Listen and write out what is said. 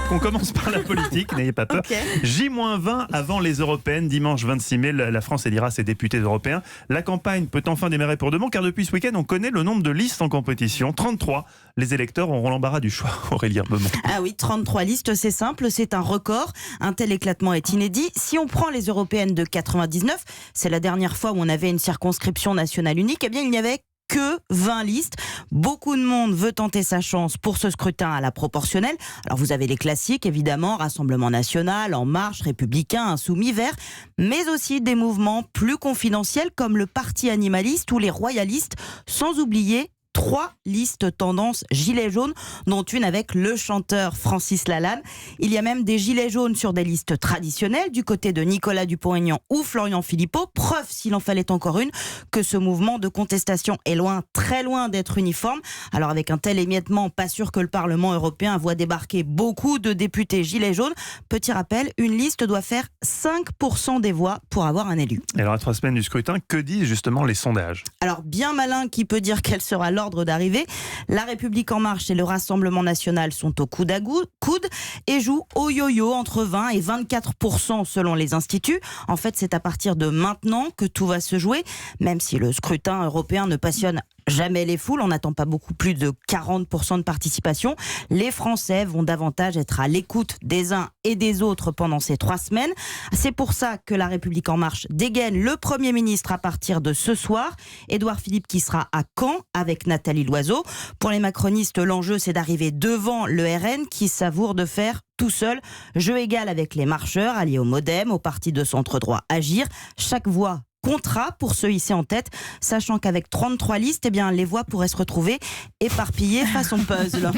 qu'on commence par la politique, n'ayez pas peur. Okay. J-20 avant les européennes, dimanche 26 mai, la France élira ses députés européens. La campagne peut enfin démarrer pour demain, car depuis ce week-end, on connaît le nombre de listes en compétition. 33. Les électeurs auront l'embarras du choix. Aurélien Beaumont. Ah oui, 33 listes, c'est simple, c'est un record. Un tel éclatement est inédit. Si on prend les européennes de 99, c'est la dernière fois où on avait une circonscription nationale unique, eh bien il n'y avait que 20 listes. Beaucoup de monde veut tenter sa chance pour ce scrutin à la proportionnelle. Alors vous avez les classiques, évidemment, Rassemblement National, En Marche, Républicains, Insoumis, Verts, mais aussi des mouvements plus confidentiels comme le Parti animaliste ou les royalistes, sans oublier 3 listes tendance gilets jaunes, dont une avec le chanteur Francis Lalanne. Il y a même des gilets jaunes sur des listes traditionnelles du côté de Nicolas Dupont-Aignan ou Florian Philippot. Preuve, s'il en fallait encore une, que ce mouvement de contestation est loin, très loin d'être uniforme. Alors avec un tel émiettement, pas sûr que le Parlement européen voit débarquer beaucoup de députés gilets jaunes. Petit rappel, une liste doit faire 5% des voix pour avoir un élu. Et alors à 3 semaines du scrutin, que disent justement les sondages ? Alors bien malin qui peut dire quel sera l'ordre d'arrivée. La République En Marche et le Rassemblement National sont au coude à coude et jouent au yo-yo entre 20 et 24% selon les instituts. En fait, c'est à partir de maintenant que tout va se jouer, même si le scrutin européen ne passionne jamais les foules. On n'attend pas beaucoup plus de 40% de participation. Les Français vont davantage être à l'écoute des uns et des autres pendant ces 3 semaines. C'est pour ça que la République En Marche dégaine le Premier ministre à partir de ce soir. Édouard Philippe qui sera à Caen avec Nathalie Loiseau. Pour les macronistes, l'enjeu c'est d'arriver devant le RN qui savoure de faire tout seul jeu égal avec les marcheurs alliés au MoDem, au parti de centre droit Agir. Chaque voix comptera pour se hisser en tête, sachant qu'avec 33 listes, eh bien, les voix pourraient se retrouver éparpillées façon puzzle.